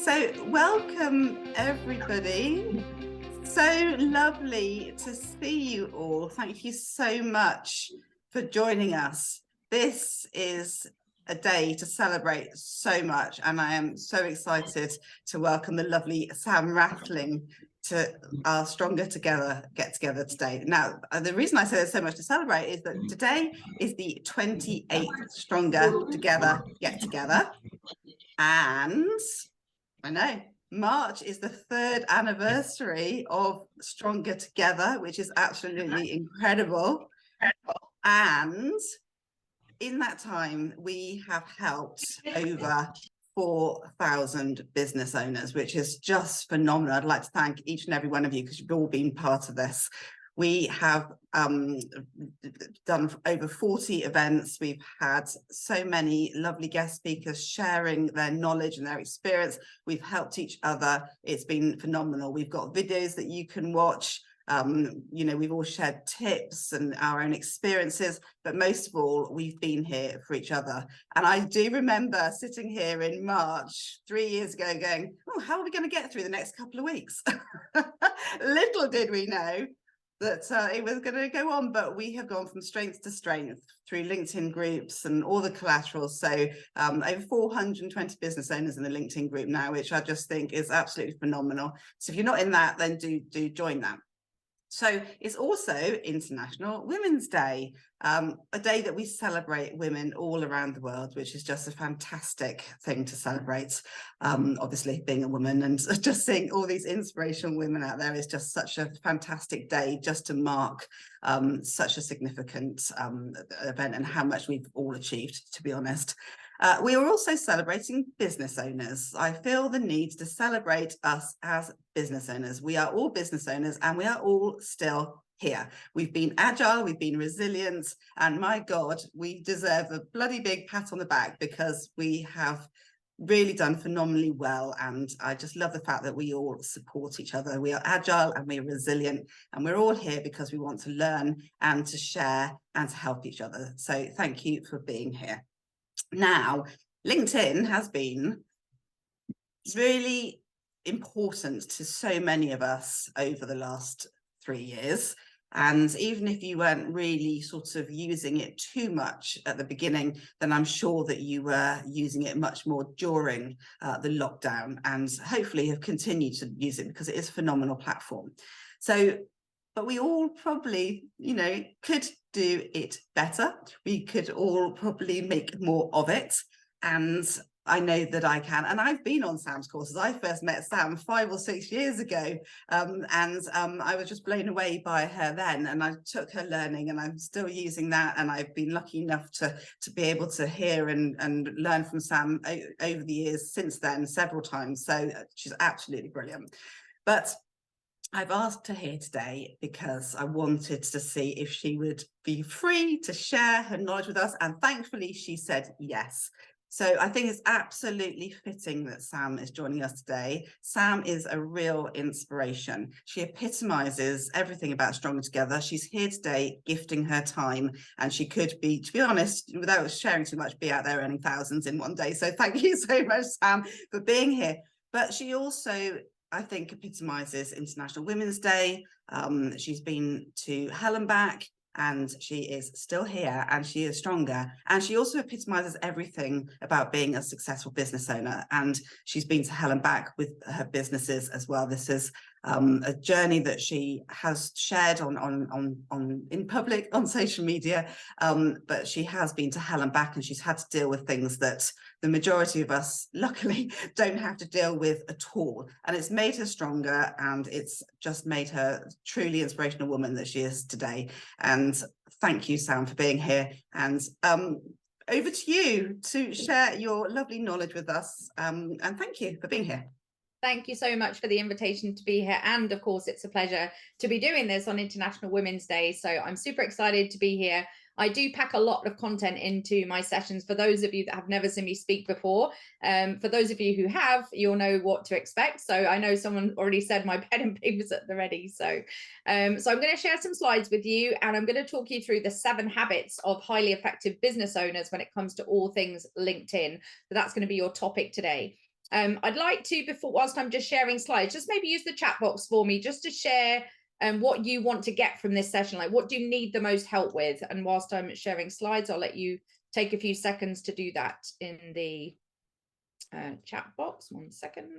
So welcome everybody. So lovely to see you all. Thank you so much for joining us. This is a day to celebrate so much, and I am so excited to welcome the lovely Sam Rathling to our Stronger Together get together today. Now, the reason I say there's so much to celebrate is that today is the 28th Stronger Together get together, and I know March is the 3rd anniversary of Stronger Together, which is absolutely incredible. And in that time, we have helped over 4,000 business owners, which is just phenomenal. I'd like to thank each and every one of you because you've all been part of this. We have done over 40 events. We've had so many lovely guest speakers sharing their knowledge and their experience. We've helped each other. It's been phenomenal. We've got videos that you can watch. You know, we've all shared tips and our own experiences, but most of all, we've been here for each other. And I do remember sitting here in March 3 years ago going, oh, how are we going to get through the next couple of weeks? Little did we know that it was going to go on, but we have gone from strength to strength through LinkedIn groups and all the collateral. So over 420 business owners in the LinkedIn group now, which I just think is absolutely phenomenal. So if you're not in that, then do join that. So it's also International Women's Day, a day that we celebrate women all around the world, which is just a fantastic thing to celebrate. Obviously, being a woman and just seeing all these inspirational women out there is just such a fantastic day just to mark such a significant event and how much we've all achieved, to be honest. We are also celebrating business owners. I feel the need to celebrate us as business owners. We are all business owners and we are all still here. We've been agile, we've been resilient, and my God, we deserve a bloody big pat on the back because we have really done phenomenally well. And I just love the fact that we all support each other. We are agile and we're resilient, and we're all here because we want to learn and to share and to help each other. So thank you for being here. Now, LinkedIn has been really important to so many of us over the last 3 years. And even if you weren't really sort of using it too much at the beginning, then I'm sure that you were using it much more during the lockdown, and hopefully have continued to use it because it is a phenomenal platform. So, but we all probably, you know, could do it better. We could all probably make more of it. And I know that I can. And I've been on Sam's courses. I first met Sam 5 or 6 years ago. I was just blown away by her then. And I took her learning and I'm still using that. And I've been lucky enough to be able to hear and learn from Sam over the years since then, several times. So she's absolutely brilliant. But I've asked her here today because I wanted to see if she would be free to share her knowledge with us. And thankfully, she said yes. So I think it's absolutely fitting that Sam is joining us today. Sam is a real inspiration. She epitomizes everything about Stronger Together. She's here today gifting her time, and she could be, to be honest, without sharing too much, be out there earning thousands in one day. So thank you so much, Sam, for being here. But she also, I think, epitomizes International Women's Day. She's been to hell and back, and she is still here, and she is stronger. And she also epitomizes everything about being a successful business owner. And she's been to hell and back with her businesses as well. This is a journey that she has shared in public on social media, but she has been to hell and back, and she's had to deal with things that the majority of us, luckily, don't have to deal with at all. And it's made her stronger, and it's just made her a truly inspirational woman that she is today. And thank you, Sam, for being here. And over to you to share your lovely knowledge with us. And thank you for being here. Thank you so much for the invitation to be here. And of course, it's a pleasure to be doing this on International Women's Day. So I'm super excited to be here. I do pack a lot of content into my sessions for those of you that have never seen me speak before. For those of you who have, you'll know what to expect. So I know someone already said my pen and paper's at the ready. So I'm going to share some slides with you, and I'm going to talk you through the 7 habits of highly effective business owners when it comes to all things LinkedIn. So that's going to be your topic today. I'd like to, whilst I'm just sharing slides, just maybe use the chat box for me just to share what you want to get from this session. Like, what do you need the most help with? And whilst I'm sharing slides, I'll let you take a few seconds to do that in the chat box. 1 second.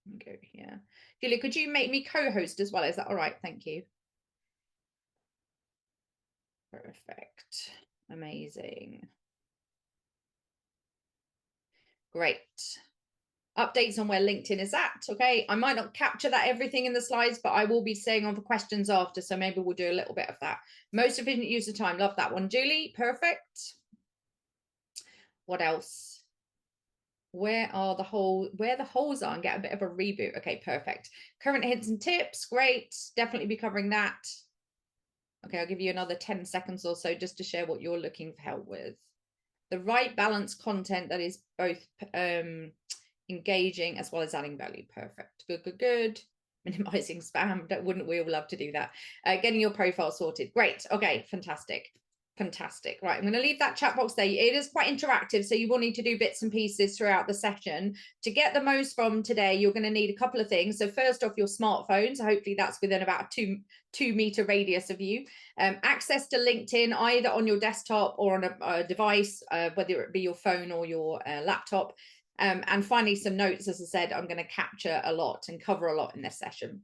Let me go here. Julia, could you make me co-host as well? Is that all right? Thank you. Perfect. Amazing. Great. Updates on where LinkedIn is at. Okay, I might not capture that everything in the slides, but I will be staying on for questions after, so maybe we'll do a little bit of that. Most efficient use of time. Love that one, Julie. Perfect. What else? Where the holes are, and get a bit of a reboot. Okay, perfect. Current hints and tips. Great. Definitely be covering that. Okay, I'll give you another 10 seconds or so just to share what you're looking for help with. The right balance content that is both engaging as well as adding value. Perfect. Good. Minimizing spam. Wouldn't we all love to do that? Getting your profile sorted. Great. Okay, fantastic. Right, I'm going to leave that chat box there. It is quite interactive, so you will need to do bits and pieces throughout the session. To get the most from today, you're going to need a couple of things. So first off, your smartphone. So hopefully that's within about a two meter radius of you. Access to LinkedIn, either on your desktop or on a device, whether it be your phone or your laptop. And finally, some notes. As I said, I'm going to capture a lot and cover a lot in this session.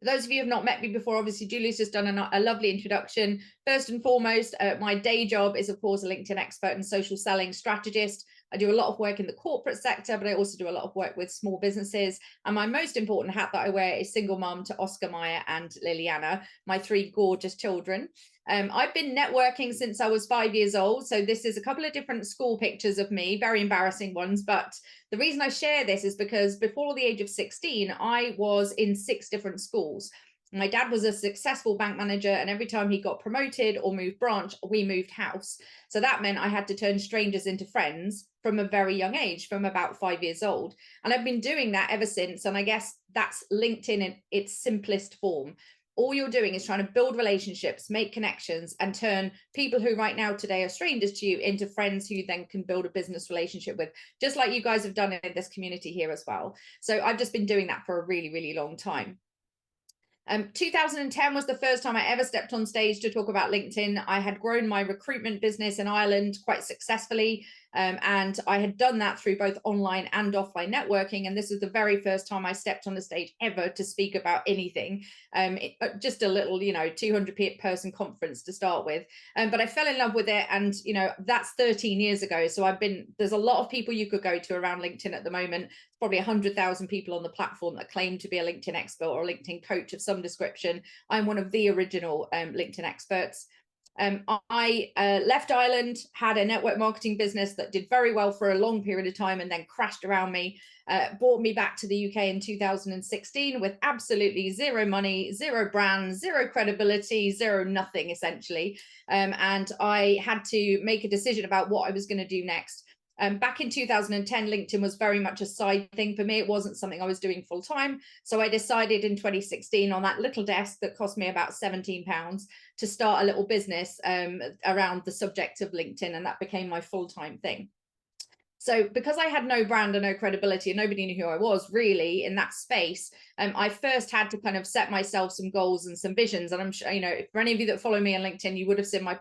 For those of you who have not met me before, obviously Julie's just done a lovely introduction. First and foremost, my day job is, of course, a LinkedIn expert and social selling strategist. I do a lot of work in the corporate sector, but I also do a lot of work with small businesses. And my most important hat that I wear is single mom to Oscar, Maya, and Liliana, my 3 gorgeous children. I've been networking since I was 5 years old. So this is a couple of different school pictures of me, very embarrassing ones. But the reason I share this is because before the age of 16, I was in 6 different schools. My dad was a successful bank manager, and every time he got promoted or moved branch, we moved house. So that meant I had to turn strangers into friends from a very young age, from about 5 years old. And I've been doing that ever since. And I guess that's LinkedIn in its simplest form. All you're doing is trying to build relationships, make connections, and turn people who right now today are strangers to you into friends who you then can build a business relationship with, just like you guys have done in this community here as well. So I've just been doing that for a really, really long time. 2010 was the first time I ever stepped on stage to talk about LinkedIn. I had grown my recruitment business in Ireland quite successfully. And I had done that through both online and offline networking. And this is the very first time I stepped on the stage ever to speak about anything. Just a little, 200 person conference to start with. But I fell in love with it. And, that's 13 years ago. So there's a lot of people you could go to around LinkedIn at the moment. Probably 100,000 people on the platform that claim to be a LinkedIn expert or a LinkedIn coach of some description. I'm one of the original LinkedIn experts. I left Ireland, had a network marketing business that did very well for a long period of time and then crashed around me, brought me back to the UK in 2016 with absolutely zero money, zero brand, zero credibility, zero nothing essentially. And I had to make a decision about what I was going to do next. Back in 2010, LinkedIn was very much a side thing for me. It wasn't something I was doing full time. So I decided in 2016 on that little desk that cost me about £17 to start a little business around the subject of LinkedIn. And that became my full-time thing. So because I had no brand and no credibility and nobody knew who I was really in that space, I first had to kind of set myself some goals and some visions. And I'm sure, for any of you that follow me on LinkedIn, you would have seen my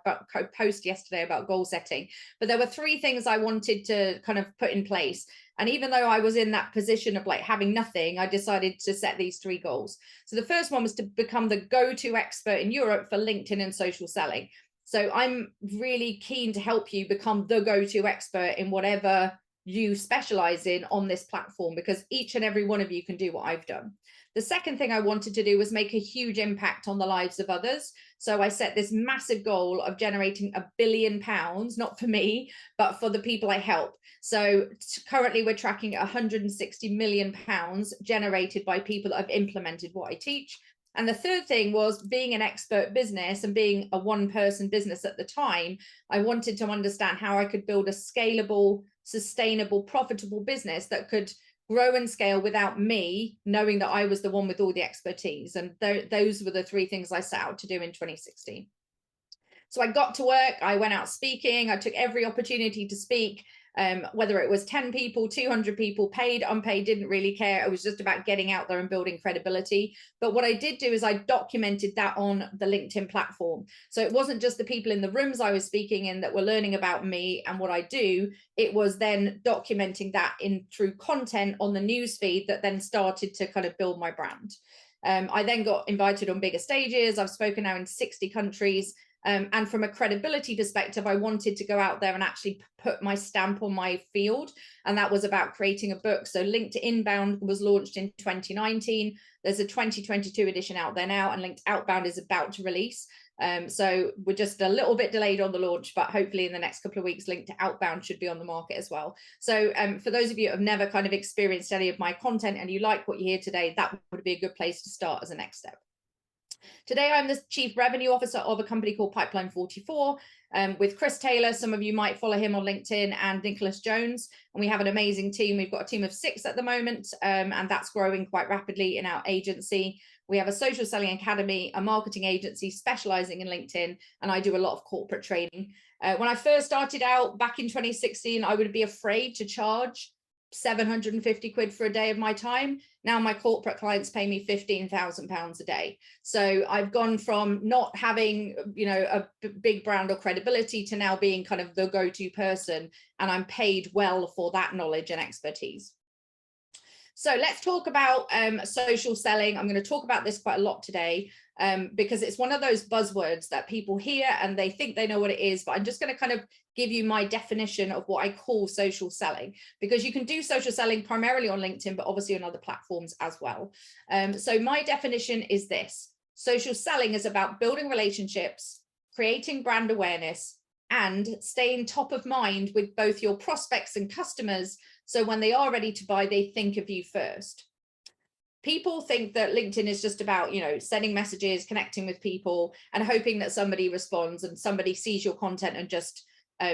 post yesterday about goal setting. But there were 3 things I wanted to kind of put in place. And even though I was in that position of like having nothing, I decided to set these 3 goals. So the first one was to become the go-to expert in Europe for LinkedIn and social selling. So I'm really keen to help you become the go-to expert in whatever you specialize in on this platform, because each and every one of you can do what I've done. The second thing I wanted to do was make a huge impact on the lives of others. So I set this massive goal of generating £1 billion, not for me, but for the people I help. So currently we're tracking £160 million generated by people that have implemented what I teach. And the third thing was, being an expert business and being a 1-person business at the time, I wanted to understand how I could build a scalable, sustainable, profitable business that could grow and scale without me knowing that I was the one with all the expertise. And those were the 3 things I set out to do in 2016. So I got to work, I went out speaking, I took every opportunity to speak. Whether it was 10 people, 200 people, paid, unpaid, didn't really care. It was just about getting out there and building credibility. But what I did do is I documented that on the LinkedIn platform. So it wasn't just the people in the rooms I was speaking in that were learning about me and what I do. It was then documenting that in through content on the newsfeed that then started to kind of build my brand. I then got invited on bigger stages. I've spoken now in 60 countries. And from a credibility perspective, I wanted to go out there and actually put my stamp on my field. And that was about creating a book. So Linked Inbound was launched in 2019. There's a 2022 edition out there now, and Linked Outbound is about to release. So we're just a little bit delayed on the launch, but hopefully in the next couple of weeks, Linked Outbound should be on the market as well. So for those of you who have never kind of experienced any of my content and you like what you hear today, that would be a good place to start as a next step. Today, I'm the Chief Revenue Officer of a company called Pipeline 44 with Chris Taylor. Some of you might follow him on LinkedIn, and Nicholas Jones. And we have an amazing team. We've got a team of 6 at the moment, and that's growing quite rapidly in our agency. We have a social selling academy, a marketing agency specializing in LinkedIn, and I do a lot of corporate training. When I first started out back in 2016, I would be afraid to charge 750 quid for a day of my time. Now my corporate clients pay me £15,000 a day. So I've gone from not having, you know, a big brand or credibility to now being kind of the go-to person, and I'm paid well for that knowledge and expertise. So let's talk about social selling. I'm going to talk about this quite a lot today because it's one of those buzzwords that people hear and they think they know what it is, but I'm just going to kind of give you my definition of what I call social selling, because you can do social selling primarily on LinkedIn, but obviously on other platforms as well. So my definition is this: social selling is about building relationships, creating brand awareness, and staying top of mind with both your prospects and customers. So when they are ready to buy, they think of you first. People think that LinkedIn is just about, you know, sending messages, connecting with people and hoping that somebody responds and somebody sees your content and just,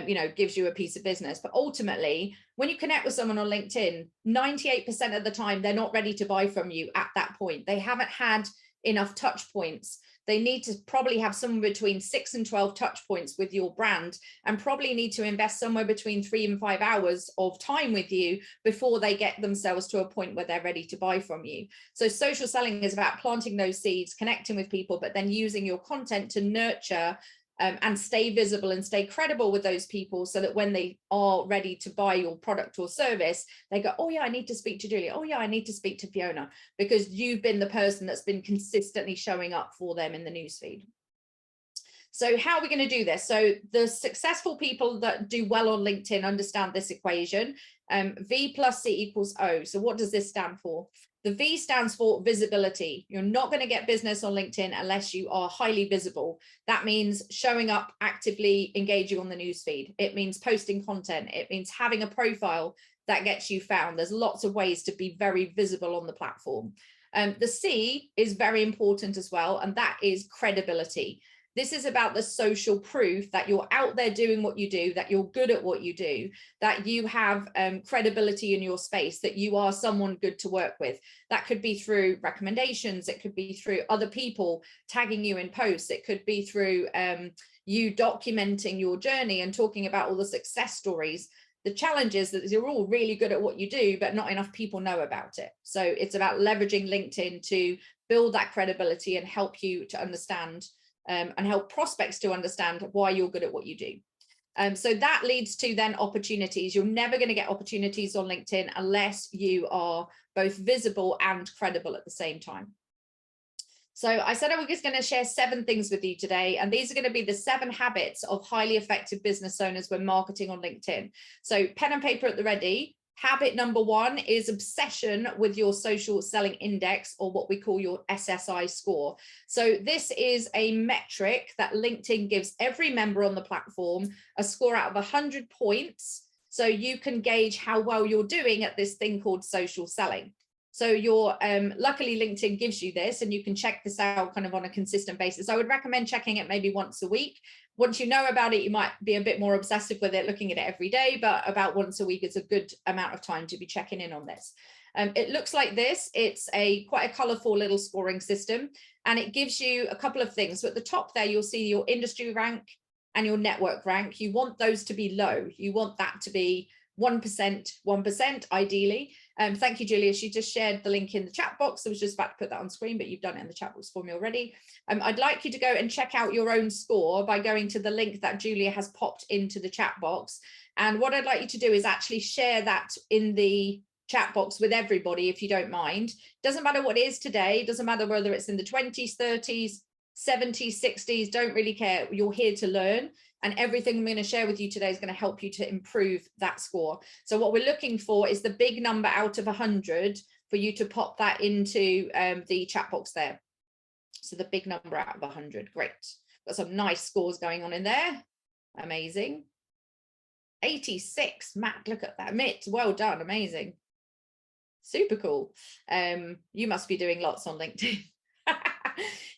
you know, gives you a piece of business. But ultimately, when you connect with someone on LinkedIn, 98% of the time, they're not ready to buy from you at that point. They haven't had enough touch points. They need to probably have somewhere between 6 and 12 touch points with your brand, and probably need to invest somewhere between 3 and 5 hours of time with you before they get themselves to a point where they're ready to buy from you. So social selling is about planting those seeds, connecting with people, but then using your content to nurture and stay visible and stay credible with those people, so that when they are ready to buy your product or service, they go, oh yeah, I need to speak to Julia. Oh yeah, I need to speak to Fiona, because you've been the person that's been consistently showing up for them in the newsfeed. So how are we going to do this? So the successful people that do well on LinkedIn understand this equation. V plus C equals O. So what does this stand for? The V stands for visibility. You're not going to get business on LinkedIn unless you are highly visible. That means showing up, actively engaging on the newsfeed. It means posting content. It means having a profile that gets you found. There's lots of ways to be very visible on the platform. The C is very important as well, and that is credibility. This is about the social proof that you're out there doing what you do, that you're good at what you do, that you have credibility in your space, that you are someone good to work with. That could be through recommendations. It could be through other people tagging you in posts. It could be through you documenting your journey and talking about all the success stories. The challenge is that you're all really good at what you do, but not enough people know about it. So it's about leveraging LinkedIn to build that credibility and help you to understand and help prospects to understand why you're good at what you do. So that leads to then opportunities. You're never going to get opportunities on LinkedIn unless you are both visible and credible at the same time. So I said I was just going to share 7 things with you today, and these are going to be the 7 habits of highly effective business owners when marketing on LinkedIn. So pen and paper at the ready. Habit number 1 is obsession with your social selling index, or what we call your SSI score. So this is a metric that LinkedIn gives every member on the platform a score out of 100 points. So you can gauge how well you're doing at this thing called social selling. So your luckily LinkedIn gives you this, and you can check this out kind of on a consistent basis. I would recommend checking it maybe once a week. Once you know about it, you might be a bit more obsessive with it, looking at it every day, but about once a week is a good amount of time to be checking in on this. It looks like this. It's quite a colorful little scoring system, and it gives you a couple of things. So at the top there, you'll see your industry rank and your network rank. You want those to be low. You want that to be 1% ideally. Thank you, Julia. She just shared the link in the chat box. I was just about to put that on screen, but you've done it in the chat box for me already. I'd like you to go and check out your own score by going to the link that Julia has popped into the chat box. And what I'd like you to do is actually share that in the chat box with everybody, if you don't mind. Doesn't matter what it is today. Doesn't matter whether it's in the 20s, 30s, 70s, 60s, don't really care. You're here to learn. And everything I'm going to share with you today is going to help you to improve that score. So what we're looking for is the big number out of 100 for you to pop that into the chat box there. So the big number out of 100. Great. Got some nice scores going on in there. Amazing. 86. Matt, look at that. Mitt, well done. Amazing. Super cool. You must be doing lots on LinkedIn.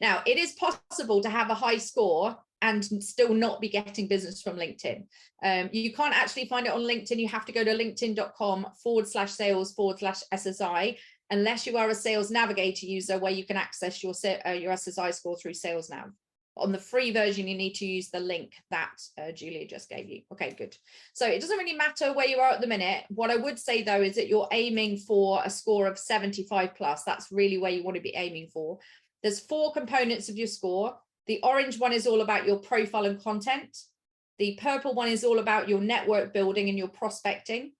Now, it is possible to have a high score and still not be getting business from LinkedIn. You can't actually find it on LinkedIn. You have to go to linkedin.com/sales/SSI, unless you are a Sales Navigator user where you can access your SSI score through Sales Nav. On the free version, you need to use the link that Julia just gave you. Okay, good. So it doesn't really matter where you are at the minute. What I would say, though, is that you're aiming for a score of 75 plus. That's really where you want to be aiming for. There's 4 components of your score. The orange one is all about your profile and content. The purple one is all about your network building and your prospecting.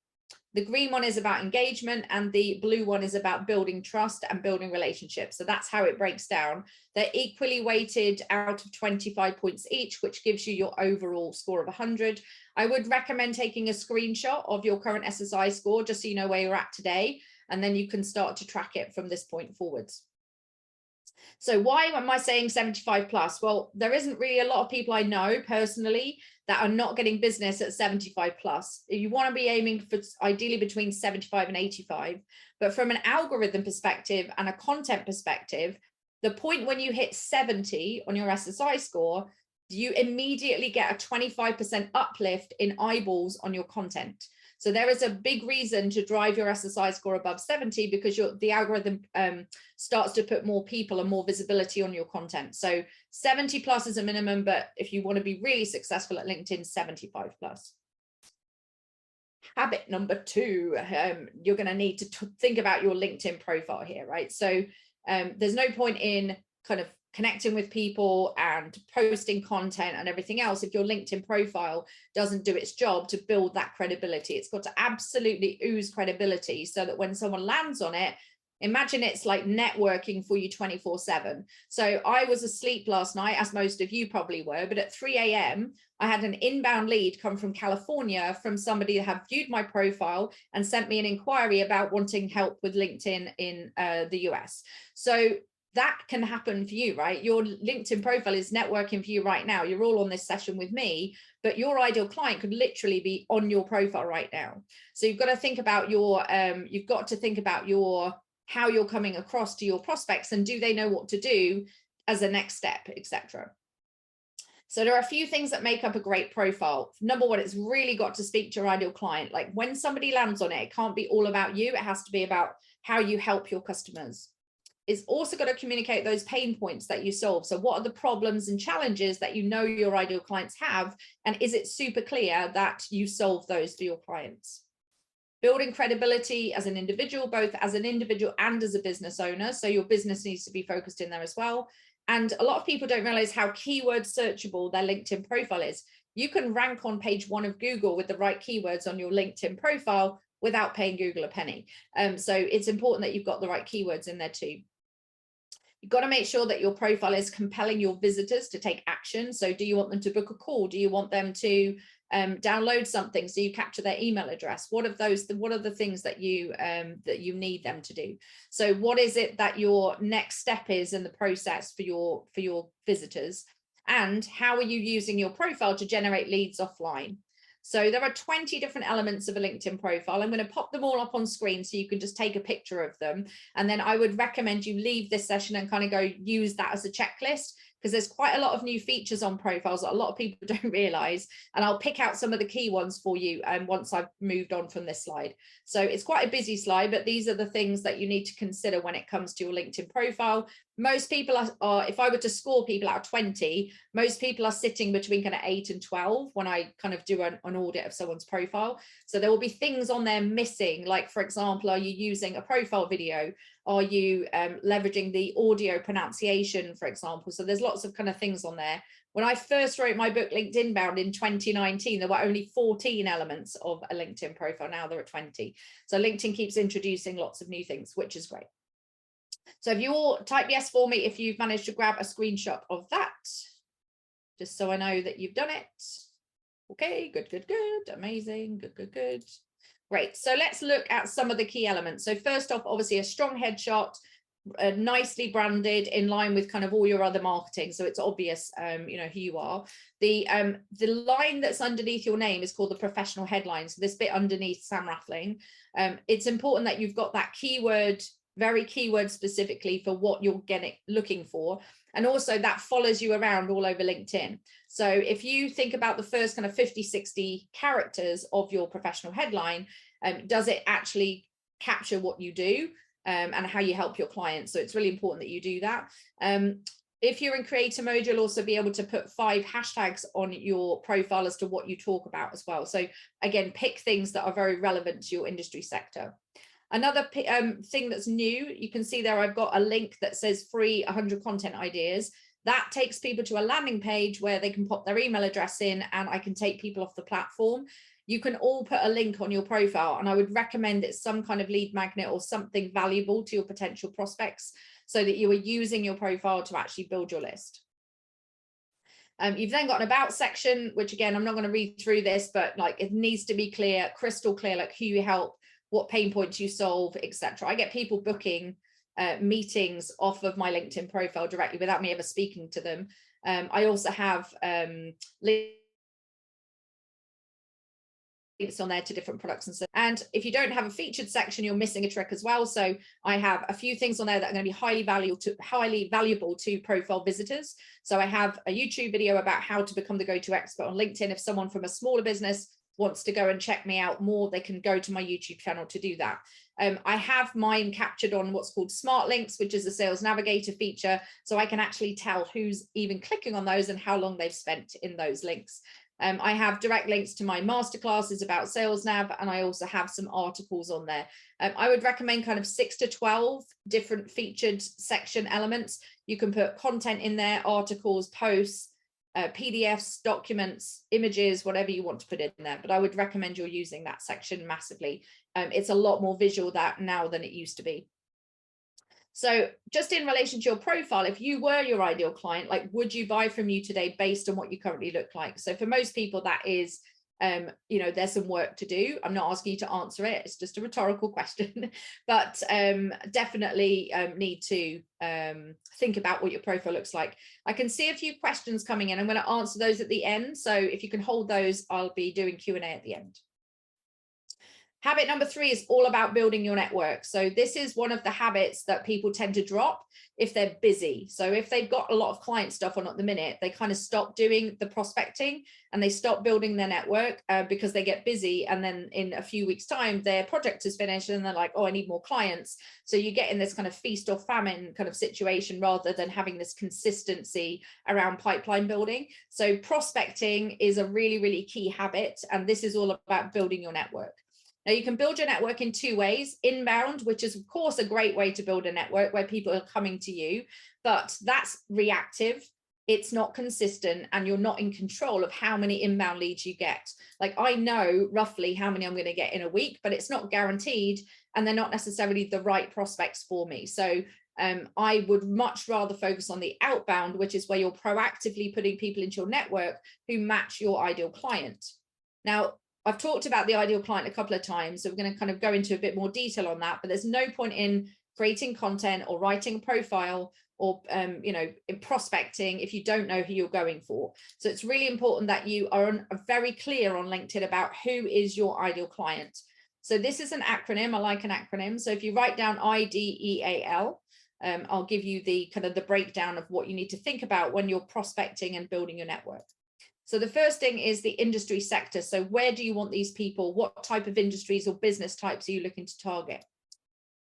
The green one is about engagement, and the blue one is about building trust and building relationships. So that's how it breaks down. They're equally weighted out of 25 points each, which gives you your overall score of 100. I would recommend taking a screenshot of your current SSI score, just so you know where you're at today, and then you can start to track it from this point forwards. So why am I saying 75 plus? Well, there isn't really a lot of people I know personally that are not getting business at 75 plus. You want to be aiming for ideally between 75 and 85. But from an algorithm perspective and a content perspective, the point when you hit 70 on your SSI score, you immediately get a 25% uplift in eyeballs on your content. So there is a big reason to drive your SSI score above 70, because the algorithm starts to put more people and more visibility on your content. So 70 plus is a minimum, but if you want to be really successful at LinkedIn, 75 plus. Habit number 2, you're going to need to think about your LinkedIn profile here, right? So there's no point in kind of connecting with people and posting content and everything else if your LinkedIn profile doesn't do its job to build that credibility. It's got to absolutely ooze credibility so that when someone lands on it, imagine it's like networking for you 24/7. So I was asleep last night, as most of you probably were, but at 3 a.m. I had an inbound lead come from California from somebody that had viewed my profile and sent me an inquiry about wanting help with LinkedIn in the US. So that can happen for you, right? Your LinkedIn profile is networking for you right now. You're all on this session with me, but your ideal client could literally be on your profile right now. So you've got to think about how you're coming across to your prospects, and do they know what to do as a next step, etc. So there are a few things that make up a great profile. Number 1, it's really got to speak to your ideal client. Like when somebody lands on it, it can't be all about you. It has to be about how you help your customers. It's also got to communicate those pain points that you solve. So what are the problems and challenges that you know your ideal clients have? And is it super clear that you solve those for your clients? Building credibility as an individual, both as an individual and as a business owner. So your business needs to be focused in there as well. And a lot of people don't realize how keyword searchable their LinkedIn profile is. You can rank on page 1 of Google with the right keywords on your LinkedIn profile without paying Google a penny. So it's important that you've got the right keywords in there too. You've got to make sure that your profile is compelling your visitors to take action. So do you want them to book a call? Do you want them to download something so you capture their email address? What are the things that you need them to do? So what is it that your next step is in the process for your visitors? And how are you using your profile to generate leads offline? So there are 20 different elements of a LinkedIn profile. I'm going to pop them all up on screen so you can just take a picture of them. And then I would recommend you leave this session and kind of go use that as a checklist, because there's quite a lot of new features on profiles that a lot of people don't realize. And I'll pick out some of the key ones for you once I've moved on from this slide. So it's quite a busy slide, but these are the things that you need to consider when it comes to your LinkedIn profile. Most people are, if I were to score people out of 20, most people are sitting between kind of 8 and 12 when I kind of do an audit of someone's profile. So there will be things on there missing, like, for example, are you using a profile video? Are you leveraging the audio pronunciation, for example? So there's lots of kind of things on there. When I first wrote my book, LinkedIn Bound, in 2019, there were only 14 elements of a LinkedIn profile. Now there are 20. So LinkedIn keeps introducing lots of new things, which is great. So if you all type yes for me, if you've managed to grab a screenshot of that, just so I know that you've done it. Okay, good, good, good, amazing, good, good, good. Great, so let's look at some of the key elements. So first off, obviously a strong headshot, nicely branded in line with kind of all your other marketing, so it's obvious you know who you are. The line that's underneath your name is called the professional headline, so this bit underneath Sam Rathling. It's important that you've got that keyword, very keyword specifically for what you're looking for, and also that follows you around all over LinkedIn. So if you think about the first kind of 50-60 characters of your professional headline, does it actually capture what you do and how you help your clients? So it's really important that you do that. If you're in creator mode, you'll also be able to put 5 hashtags on your profile as to what you talk about as well. So again, pick things that are very relevant to your industry sector. Another thing that's new, you can see there, I've got a link that says free 100 content ideas. That takes people to a landing page where they can pop their email address in, and I can take people off the platform. You can all put a link on your profile, and I would recommend it's some kind of lead magnet or something valuable to your potential prospects, so that you are using your profile to actually build your list. You've then got an about section, which again, I'm not going to read through this, but like it needs to be clear, crystal clear, like who you help, what pain points you solve, etc. I get people booking meetings off of my LinkedIn profile directly without me ever speaking to them. I also have links on there to different products and so. And if you don't have a featured section, you're missing a trick as well. So I have a few things on there that are going to be highly valuable to profile visitors. So I have a YouTube video about how to become the go-to expert on LinkedIn. If someone from a smaller business wants to go and check me out more, they can go to my YouTube channel to do that. I have mine captured on what's called Smart Links, which is a sales navigator feature. So I can actually tell who's even clicking on those and how long they've spent in those links. I have direct links to my masterclasses about sales nav, and I also have some articles on there. I would recommend kind of 6 to 12 different featured section elements. You can put content in there, articles, posts, PDFs, documents, images, whatever you want to put in there. But I would recommend you're using that section massively. It's a lot more visual now than it used to be. So just in relation to your profile, if you were your ideal client, like, would you buy from you today based on what you currently look like? So for most people, that is, you know, there's some work to do. I'm not asking you to answer it. It's just a rhetorical question, but definitely need to think about what your profile looks like. I can see a few questions coming in. I'm going to answer those at the end. So if you can hold those, I'll be doing Q&A at the end. Habit number 3 is all about building your network. So this is one of the habits that people tend to drop if they're busy. So if they've got a lot of client stuff on at the minute, they kind of stop doing the prospecting and they stop building their network because they get busy. And then in a few weeks' time, their project is finished and they're like, oh, I need more clients. So you get in this kind of feast or famine kind of situation rather than having this consistency around pipeline building. So prospecting is a really, really key habit. And this is all about building your network. Now, you can build your network in 2 ways. Inbound, which is, of course, a great way to build a network where people are coming to you, but that's reactive. It's not consistent, and you're not in control of how many inbound leads you get. Like, I know roughly how many I'm going to get in a week, but it's not guaranteed, and they're not necessarily the right prospects for me. So I would much rather focus on the outbound, which is where you're proactively putting people into your network who match your ideal client. Now, I've talked about the ideal client a couple of times, so we're going to kind of go into a bit more detail on that, but there's no point in creating content or writing a profile or, you know, in prospecting if you don't know who you're going for. So it's really important that you are very clear on LinkedIn about who is your ideal client. So this is an acronym. I like an acronym. So if you write down IDEAL, I'll give you the kind of the breakdown of what you need to think about when you're prospecting and building your network. So the first thing is the industry sector. So where do you want these people? What type of industries or business types are you looking to target?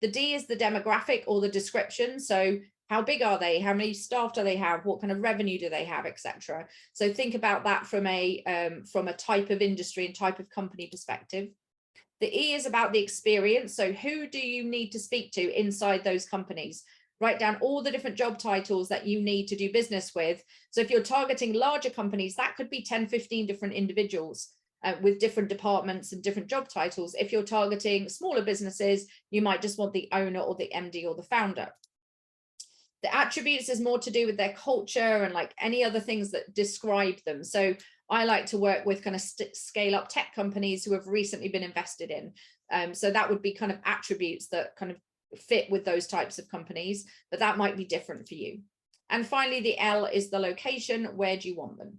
The D is the demographic or the description. So how big are they? How many staff do they have? What kind of revenue do they have, etc. So think about that from a type of industry and type of company perspective. The E is about the experience. So who do you need to speak to inside those companies? Write down all the different job titles that you need to do business with. So if you're targeting larger companies, that could be 10, 15 different individuals with different departments and different job titles. If you're targeting smaller businesses, you might just want the owner or the MD or the founder. The attributes is more to do with their culture and like any other things that describe them. So I like to work with kind of scale up tech companies who have recently been invested in. So that would be kind of attributes that kind of fit with those types of companies, but that might be different for you. And finally, the L is the location. Where do you want them?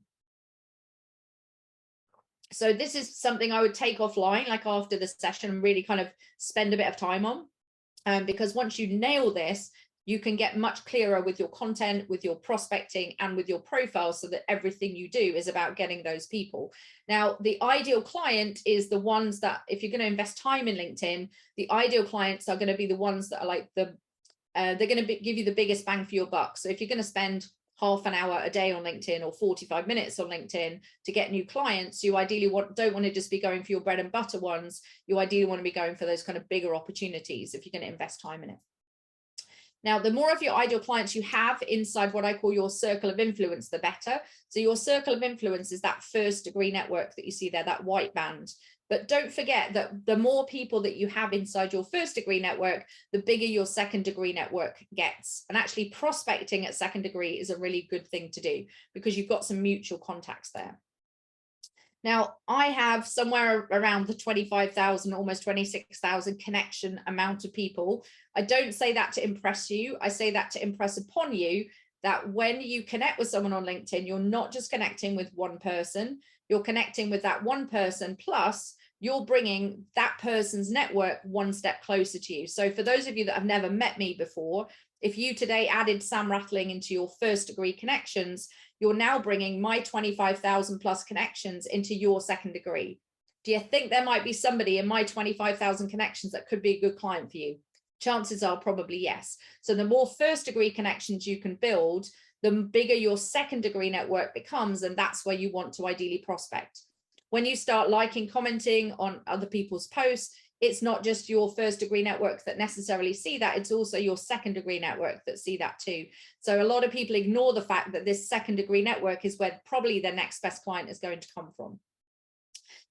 So this is something I would take offline, like after the session, and really kind of spend a bit of time on. Because once you nail this, you can get much clearer with your content, with your prospecting, and with your profile, so that everything you do is about getting those people. Now, the ideal client is the ones that, if you're going to invest time in LinkedIn, the ideal clients are going to be the ones that are like they're going to give you the biggest bang for your buck. So if you're going to spend half an hour a day on LinkedIn or 45 minutes on LinkedIn to get new clients, you ideally don't want to just be going for your bread and butter ones. You ideally want to be going for those kind of bigger opportunities if you're going to invest time in it. Now, the more of your ideal clients you have inside what I call your circle of influence, the better. So your circle of influence is that first degree network that you see there, that white band. But don't forget that the more people that you have inside your first degree network, the bigger your second degree network gets. And actually prospecting at second degree is a really good thing to do because you've got some mutual contacts there. Now, I have somewhere around the 25,000, almost 26,000 connection amount of people. I don't say that to impress you. I say that to impress upon you that when you connect with someone on LinkedIn, you're not just connecting with one person, you're connecting with that one person, plus you're bringing that person's network one step closer to you. So for those of you that have never met me before, if you today added Sam Rathling into your first degree connections, you're now bringing my 25,000 plus connections into your second degree. Do you think there might be somebody in my 25,000 connections that could be a good client for you? Chances are probably yes. So the more first degree connections you can build, the bigger your second degree network becomes, and that's where you want to ideally prospect. When you start liking, commenting on other people's posts, it's not just your first degree network that necessarily see that, it's also your second degree network that see that too. So a lot of people ignore the fact that this second degree network is where probably their next best client is going to come from.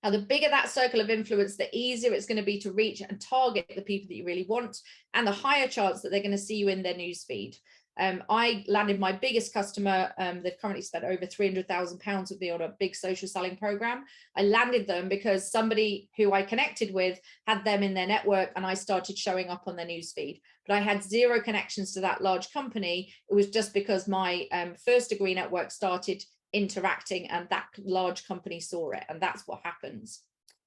Now, the bigger that circle of influence, the easier it's going to be to reach and target the people that you really want, and the higher chance that they're going to see you in their newsfeed. I landed my biggest customer. They've currently spent over £300,000 with me on a big social selling program. I landed them because somebody who I connected with had them in their network, and I started showing up on their newsfeed. But I had zero connections to that large company. It was just because my first degree network started interacting, and that large company saw it, and that's what happens.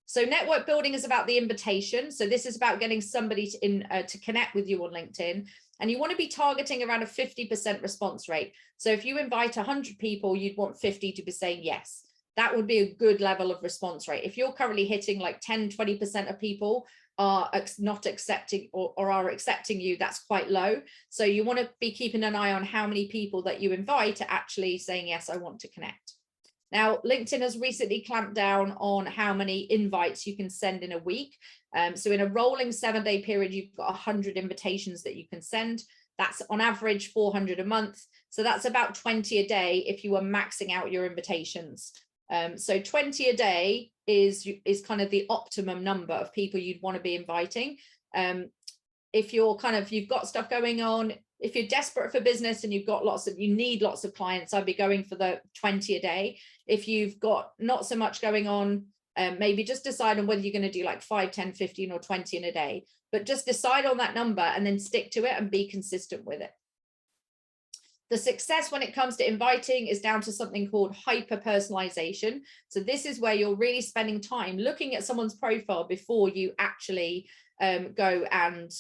So network building is about the invitation. So this is about getting somebody to connect with you on LinkedIn. And you want to be targeting around a 50% response rate. So if you invite 100 people, you'd want 50 to be saying yes. That would be a good level of response rate. If you're currently hitting like 10, 20% of people are not accepting or are accepting you, that's quite low. So you want to be keeping an eye on how many people that you invite are actually saying, yes, I want to connect. Now, LinkedIn has recently clamped down on how many invites you can send in a week. So in a rolling 7-day period, you've got 100 invitations that you can send. That's on average 400 a month. So that's about 20 a day if you were maxing out your invitations. So 20 a day is kind of the optimum number of people you'd want to be inviting. If you've got stuff going on, if you're desperate for business and you need lots of clients, I'd be going for the 20 a day. If you've got not so much going on, maybe just decide on whether you're going to do like 5, 10, 15 or 20 in a day, but just decide on that number and then stick to it and be consistent with it. The success when it comes to inviting is down to something called hyper personalization. So this is where you're really spending time looking at someone's profile before you actually go and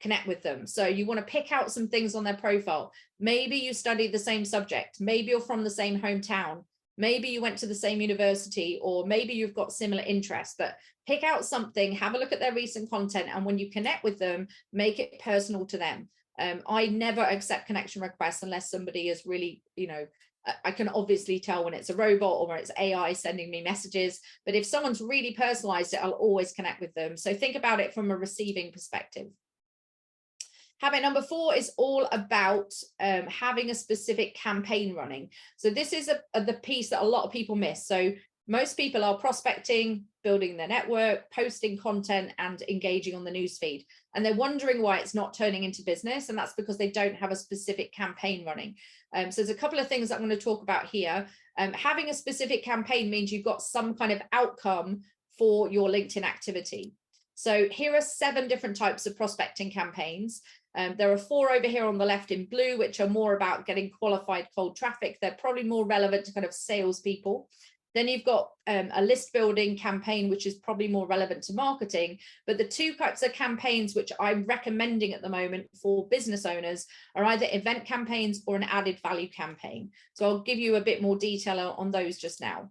connect with them. So you want to pick out some things on their profile. Maybe you studied the same subject, maybe you're from the same hometown, maybe you went to the same university, or maybe you've got similar interests, but pick out something, have a look at their recent content, and when you connect with them, make it personal to them. I never accept connection requests unless somebody is really, you know, I can obviously tell when it's a robot or when it's AI sending me messages, but if someone's really personalized it, I'll always connect with them. So think about it from a receiving perspective. Habit number 4 is all about having a specific campaign running. So this is the piece that a lot of people miss. So most people are prospecting, building their network, posting content, and engaging on the newsfeed. And they're wondering why it's not turning into business. And that's because they don't have a specific campaign running. So there's a couple of things I'm going to talk about here. Having a specific campaign means you've got some kind of outcome for your LinkedIn activity. So here are 7 different types of prospecting campaigns. There are 4 over here on the left in blue, which are more about getting qualified cold traffic. They're probably more relevant to kind of salespeople. Then you've got a list building campaign, which is probably more relevant to marketing. But the 2 types of campaigns which I'm recommending at the moment for business owners are either event campaigns or an added value campaign. So I'll give you a bit more detail on those just now.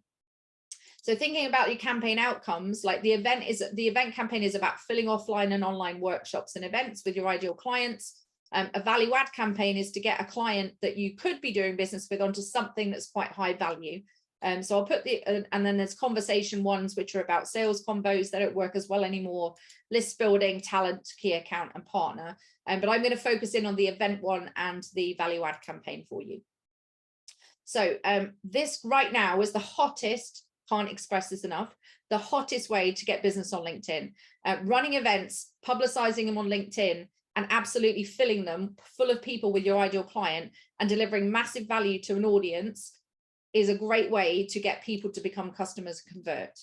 So thinking about your campaign outcomes, like the event campaign is about filling offline and online workshops and events with your ideal clients. A value add campaign is to get a client that you could be doing business with onto something that's quite high value. So I'll put and then there's conversation ones, which are about sales combos that don't work as well anymore, list building, talent, key account, and partner. But I'm going to focus in on the event one and the value add campaign for you. So this right now is the hottest, can't express this enough, the hottest way to get business on LinkedIn. Running events, publicizing them on LinkedIn, and absolutely filling them full of people with your ideal client and delivering massive value to an audience is a great way to get people to become customers and convert.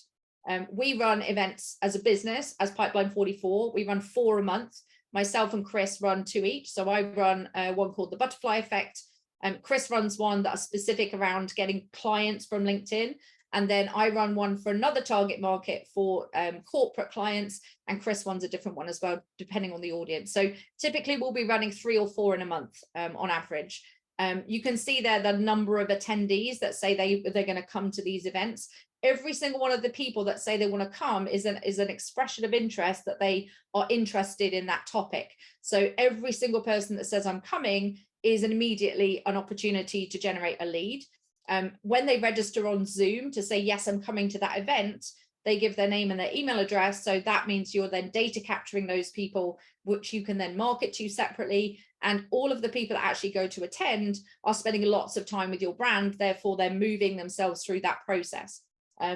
We run events as a business, as Pipeline 44. We run 4 a month. Myself and Chris run 2 each. So I run one called the Butterfly Effect. Chris runs one that is specific around getting clients from LinkedIn. And then I run one for another target market for corporate clients, and Chris runs a different one as well, depending on the audience. So typically we'll be running 3 or 4 in a month on average. You can see there the number of attendees that say they're going to come to these events. Every single one of the people that say they want to come is an expression of interest that they are interested in that topic. So every single person that says I'm coming is immediately an opportunity to generate a lead. When they register on Zoom to say, yes, I'm coming to that event, they give their name and their email address. So that means you're then data capturing those people, which you can then market to separately. And all of the people that actually go to attend are spending lots of time with your brand. Therefore, they're moving themselves through that process.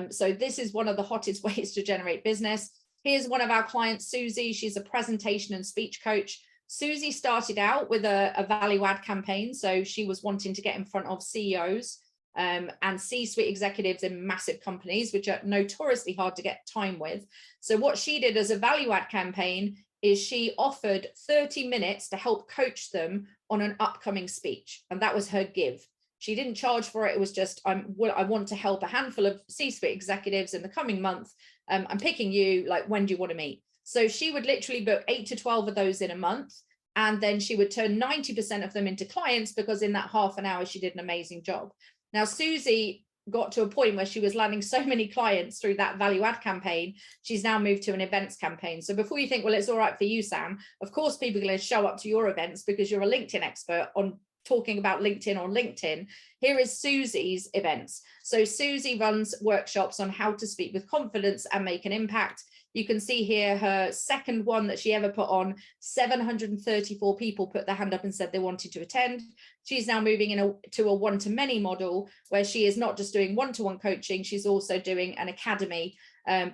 So this is one of the hottest ways to generate business. Here's one of our clients, Susie. She's a presentation and speech coach. Susie started out with a value add campaign. So she was wanting to get in front of CEOs and C-suite executives in massive companies, which are notoriously hard to get time with. So what she did as a value add campaign is she offered 30 minutes to help coach them on an upcoming speech. And that was her give. She didn't charge for it. It was just, I want to help a handful of C-suite executives in the coming month. I'm picking you, like, when do you want to meet? So she would literally book 8 to 12 of those in a month. And then she would turn 90% of them into clients, because in that half an hour, she did an amazing job. Now, Susie got to a point where she was landing so many clients through that value add campaign. She's now moved to an events campaign. So before you think, well, it's all right for you, Sam, of course, people are going to show up to your events because you're a LinkedIn expert on talking about LinkedIn on LinkedIn. Here is Susie's events. So Susie runs workshops on how to speak with confidence and make an impact. You can see here her second one that she ever put on, 734 people put their hand up and said they wanted to attend. She's now moving to a one-to-many model where she is not just doing one-to-one coaching, she's also doing an academy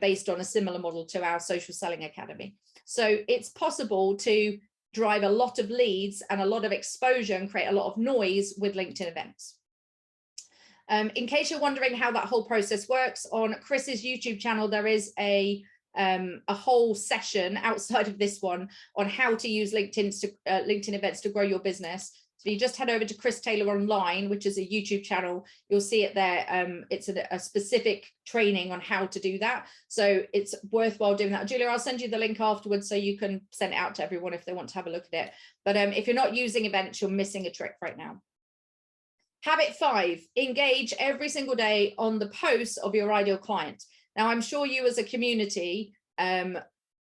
based on a similar model to our Social Selling Academy. So it's possible to drive a lot of leads and a lot of exposure and create a lot of noise with LinkedIn events. In case you're wondering how that whole process works, on Chris's YouTube channel, there is a whole session outside of this one on how to use LinkedIn events to grow your business. So if you just head over to Chris Taylor Online, which is a YouTube channel, you'll see it there. It's a specific training on how to do that. So it's worthwhile doing that. Julia, I'll send you the link afterwards so you can send it out to everyone if they want to have a look at it. But if you're not using events, you're missing a trick right now. Habit 5, engage every single day on the posts of your ideal client. Now, I'm sure you as a community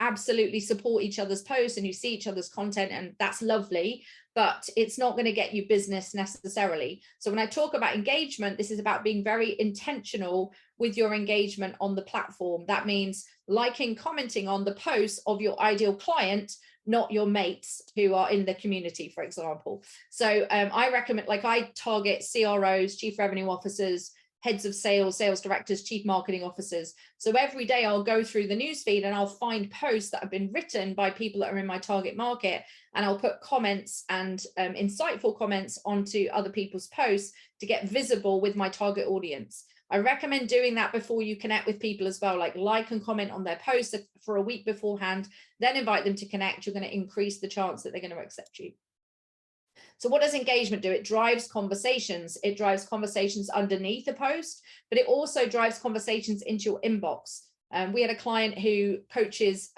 absolutely support each other's posts and you see each other's content, and that's lovely, but it's not going to get you business necessarily. So when I talk about engagement, this is about being very intentional with your engagement on the platform. That means liking, commenting on the posts of your ideal client, not your mates who are in the community, for example. So I recommend, like, I target CROs, chief revenue officers, heads of sales, sales directors, chief marketing officers. So every day I'll go through the newsfeed and I'll find posts that have been written by people that are in my target market, and I'll put comments and insightful comments onto other people's posts to get visible with my target audience. I recommend doing that before you connect with people as well, like and comment on their posts for a week beforehand, then invite them to connect. You're going to increase the chance that they're going to accept you. So what does engagement do? It drives conversations. It drives conversations underneath a post, but it also drives conversations into your inbox. We had a client who coaches,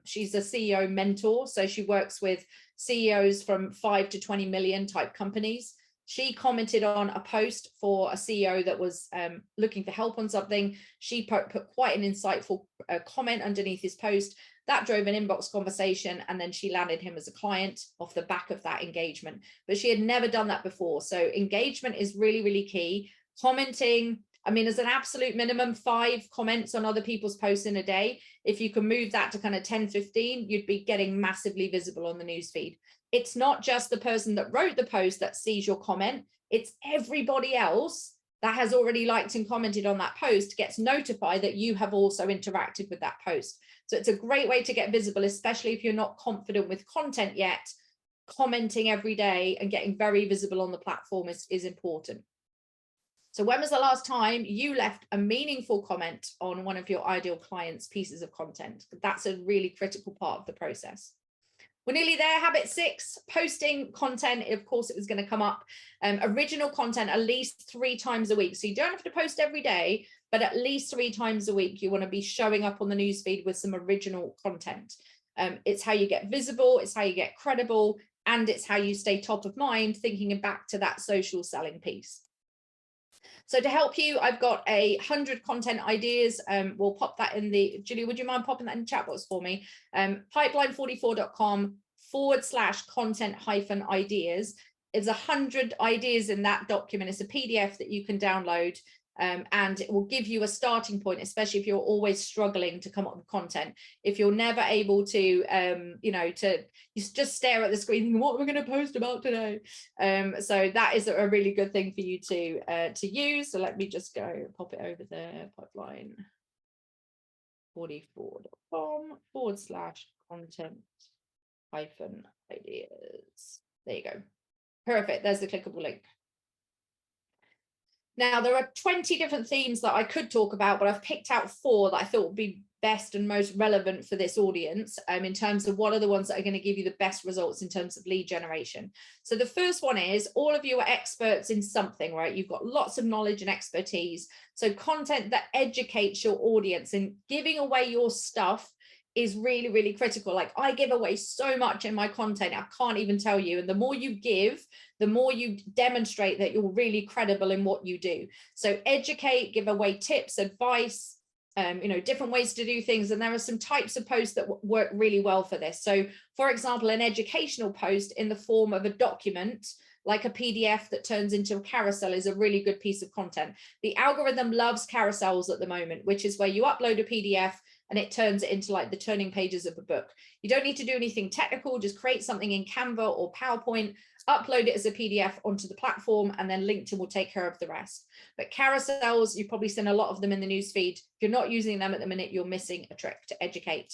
she's a CEO mentor. So she works with CEOs from 5 to 20 million type companies. She commented on a post for a CEO that was looking for help on something. She put quite an insightful comment underneath his post. That drove an inbox conversation, and then she landed him as a client off the back of that engagement. But she had never done that before. So engagement is really, really key. Commenting, I mean, as an absolute minimum, 5 comments on other people's posts in a day. If you can move that to kind of 10, 15, you'd be getting massively visible on the newsfeed. It's not just the person that wrote the post that sees your comment. It's everybody else that has already liked and commented on that post gets notified that you have also interacted with that post. So it's a great way to get visible, especially if you're not confident with content yet. Commenting every day and getting very visible on the platform is important. So when was the last time you left a meaningful comment on one of your ideal clients' pieces of content? That's a really critical part of the process. We're nearly there. Habit 6, posting content. Of course, it was going to come up. Original content at least 3 times a week. So you don't have to post every day, but at least 3 times a week, you want to be showing up on the newsfeed with some original content. It's how you get visible. It's how you get credible. And it's how you stay top of mind, thinking back to that social selling piece. So to help you, I've got 100 content ideas. We'll pop that in the, Julie, would you mind popping that in the chat box for me? pipeline44.com/content-ideas. It's 100 ideas in that document. It's a PDF that you can download. And it will give you a starting point, especially if you're always struggling to come up with content. If you're never able to, you just stare at the screen thinking, what are we going to post about today? So that is a really good thing for you to use. So let me just go pop it over there, pipeline44.com/content-ideas. There you go. Perfect. There's the clickable link. Now, there are 20 different themes that I could talk about, but I've picked out 4 that I thought would be best and most relevant for this audience in terms of what are the ones that are going to give you the best results in terms of lead generation. So the first one is, all of you are experts in something, right? You've got lots of knowledge and expertise. So content that educates your audience, and giving away your stuff is really, really critical. Like, I give away so much in my content, I can't even tell you. And the more you give, the more you demonstrate that you're really credible in what you do. So educate, give away tips, advice, different ways to do things. And there are some types of posts that work really well for this. So for example, an educational post in the form of a document, like a PDF that turns into a carousel, is a really good piece of content. The algorithm loves carousels at the moment, which is where you upload a PDF and it turns it into like the turning pages of a book. You don't need to do anything technical, just create something in Canva or PowerPoint, upload it as a PDF onto the platform, and then LinkedIn will take care of the rest. But carousels, you've probably seen a lot of them in the newsfeed. If you're not using them at the minute, you're missing a trick to educate.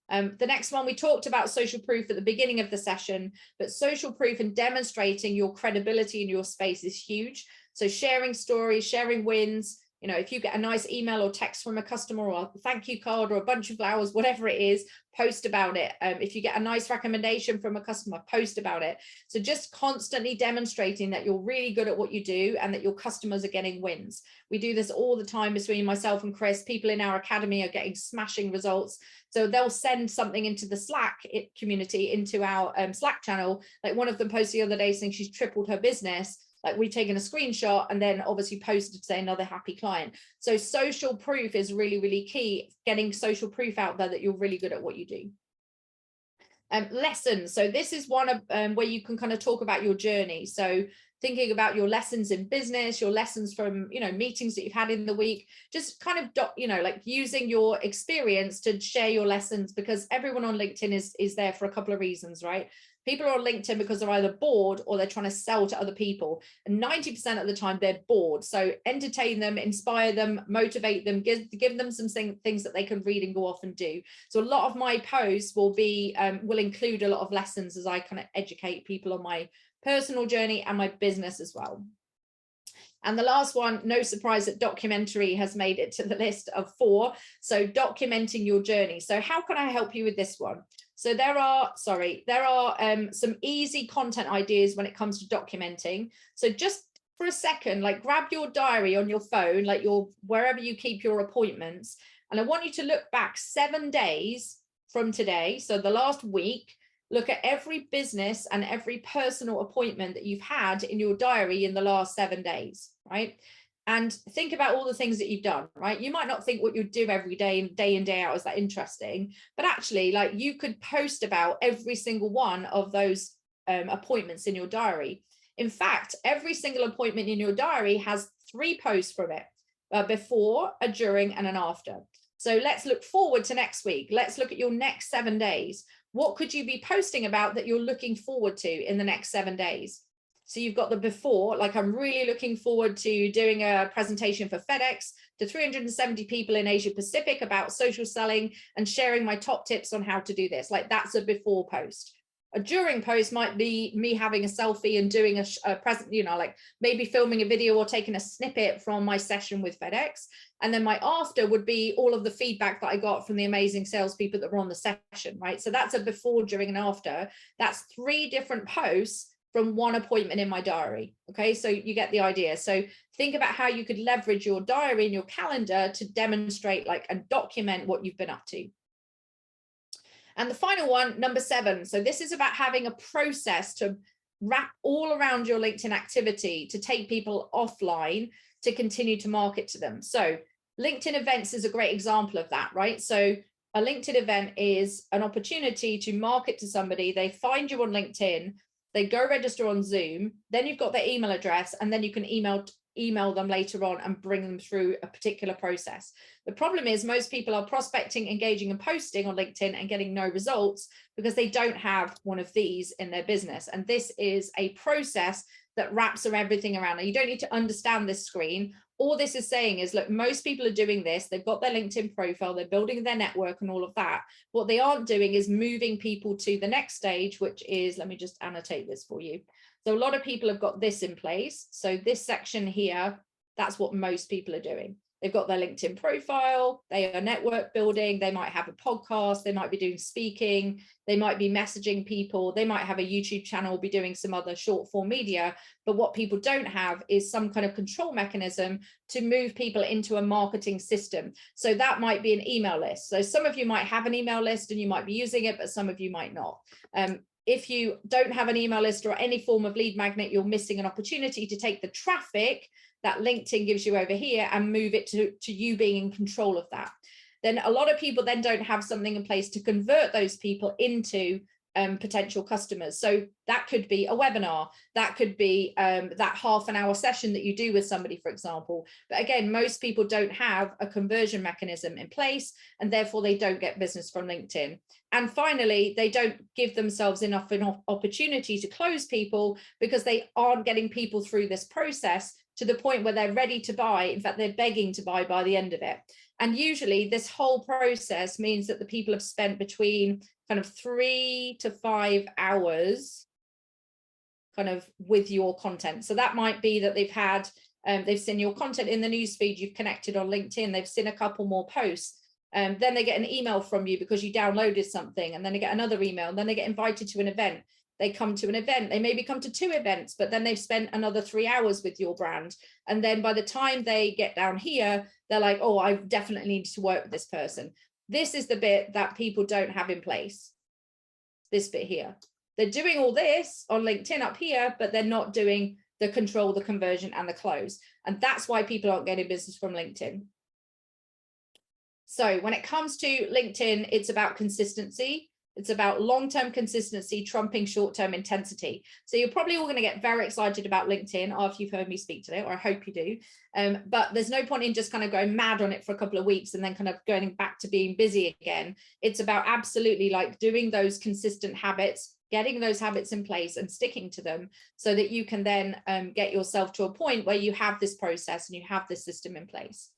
The next one, we talked about social proof at the beginning of the session, but social proof and demonstrating your credibility in your space is huge. So sharing stories, sharing wins, You know, if you get a nice email or text from a customer, or a thank you card, or a bunch of flowers, whatever it is, post about it. If you get a nice recommendation from a customer, post about it. So just constantly demonstrating that you're really good at what you do and that your customers are getting wins. We do this all the time between myself and Chris. People in our academy are getting smashing results. So they'll send something into the Slack community, into our Slack channel. Like one of them posted the other day saying she's tripled her business. Like we've taken a screenshot and then obviously posted to say another happy client. So social proof is really, really key, getting social proof out there that you're really good at what you do. Lessons. So this is one of where you can kind of talk about your journey. So thinking about your lessons in business, your lessons from, you know, meetings that you've had in the week, just kind of, you know, like using your experience to share your lessons, because everyone on LinkedIn is there for a couple of reasons, right? People are on LinkedIn because they're either bored or they're trying to sell to other people. And 90% of the time they're bored. So entertain them, inspire them, motivate them, give them some things that they can read and go off and do. So a lot of my posts will be, will include a lot of lessons as I kind of educate people on my personal journey and my business as well. And the last one, no surprise that documentary has made it to the list of 4. So documenting your journey. So how can I help you with this one? So there are some easy content ideas when it comes to documenting. So just for a second, like grab your diary on your phone, like wherever you keep your appointments. And I want you to look back 7 days from today. So the last week, look at every business and every personal appointment that you've had in your diary in the last 7 days, right? And think about all the things that you've done, right? You might not think what you do every day in, day out is that interesting, but actually, like, you could post about every single one of those appointments in your diary. In fact, every single appointment in your diary has 3 posts from it, before, a during, and an after. So let's look forward to next week. Let's look at your next 7 days. What could you be posting about that you're looking forward to in the next 7 days? So you've got the before, like, I'm really looking forward to doing a presentation for FedEx to 370 people in Asia Pacific about social selling and sharing my top tips on how to do this. Like, that's a before post. A during post might be me having a selfie and doing a present, you know, like maybe filming a video or taking a snippet from my session with FedEx. And then my after would be all of the feedback that I got from the amazing salespeople that were on the session, right? So that's a before, during, and after. That's 3 different posts from 1 appointment in my diary. Okay, so you get the idea. So think about how you could leverage your diary and your calendar to demonstrate, like, and document what you've been up to. And the final one, number 7. So this is about having a process to wrap all around your LinkedIn activity to take people offline to continue to market to them. So LinkedIn events is a great example of that, right? So a LinkedIn event is an opportunity to market to somebody. They find you on LinkedIn, they go register on Zoom, then you've got their email address, and then you can email them later on and bring them through a particular process. The problem is most people are prospecting, engaging, and posting on LinkedIn and getting no results because they don't have one of these in their business. And this is a process that wraps everything around. Now, you don't need to understand this screen. All this is saying is, look, most people are doing this. They've got their LinkedIn profile, they're building their network and all of that. What they aren't doing is moving people to the next stage, which is, let me just annotate this for you. So a lot of people have got this in place. So this section here, that's what most people are doing. They've got their LinkedIn profile, they are network building, they might have a podcast, they might be doing speaking, they might be messaging people, they might have a YouTube channel, be doing some other short form media. But what people don't have is some kind of control mechanism to move people into a marketing system. So that might be an email list. So some of you might have an email list and you might be using it, but some of you might not. If you don't have an email list or any form of lead magnet, you're missing an opportunity to take the traffic that LinkedIn gives you over here and move it to you being in control of that. Then a lot of people then don't have something in place to convert those people into potential customers. So that could be a webinar, that could be that half-an-hour session that you do with somebody, for example. But again, most people don't have a conversion mechanism in place, and therefore they don't get business from LinkedIn. And finally, they don't give themselves enough opportunity to close people because they aren't getting people through this process to the point where they're ready to buy. In fact, they're begging to buy by the end of it. And usually this whole process means that the people have spent between kind of 3 to 5 hours kind of with your content. So that might be that they've had they've seen your content in the newsfeed, you've connected on LinkedIn, they've seen a couple more posts. Then they get an email from you because you downloaded something, and then they get another email, and then they get invited to an event. They come to an event, they maybe come to 2 events, but then they've spent another 3 hours with your brand. And then by the time they get down here, they're like, oh, I definitely need to work with this person. This is the bit that people don't have in place. This bit here. They're doing all this on LinkedIn up here, but they're not doing the control, the conversion, and the close. And that's why people aren't getting business from LinkedIn. So when it comes to LinkedIn, it's about consistency. It's about long-term consistency trumping short-term intensity. So you're probably all going to get very excited about LinkedIn after you've heard me speak today, or I hope you do. But there's no point in just kind of going mad on it for a couple of weeks and then kind of going back to being busy again. It's about absolutely like doing those consistent habits, getting those habits in place and sticking to them so that you can then get yourself to a point where you have this process and you have this system in place.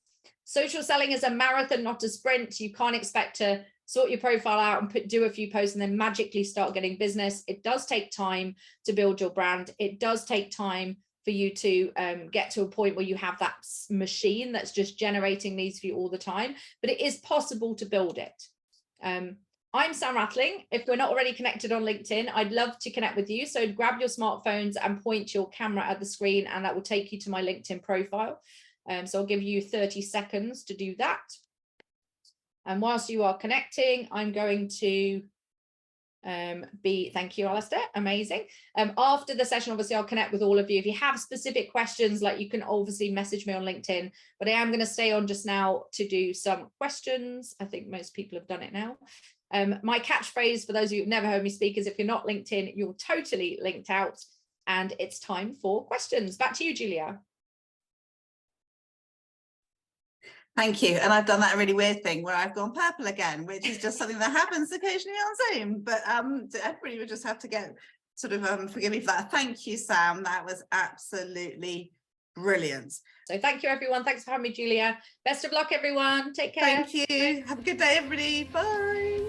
Social selling is a marathon, not a sprint. You can't expect to sort your profile out and do a few posts and then magically start getting business. It does take time to build your brand. It does take time for you to get to a point where you have that machine that's just generating leads for you all the time, but it is possible to build it. I'm Sam Rathling. If we're not already connected on LinkedIn, I'd love to connect with you. So grab your smartphones and point your camera at the screen, and that will take you to my LinkedIn profile. So I'll give you 30 seconds to do that. And whilst you are connecting, I'm going to thank you, Alistair, amazing. After the session, obviously, I'll connect with all of you. If you have specific questions, like you can obviously message me on LinkedIn, but I am going to stay on just now to do some questions. I think most people have done it now. My catchphrase for those of you who've never heard me speak is, if you're not LinkedIn, you're totally linked out. And it's time for questions. Back to you, Julia. Thank you. And I've done that really weird thing where I've gone purple again, which is just something that happens occasionally on Zoom. But everybody would just have to get sort of forgive me for that. Thank you, Sam. That was absolutely brilliant. So thank you, everyone. Thanks for having me, Julia. Best of luck, everyone. Take care. Thank you. Have a good day, everybody. Bye.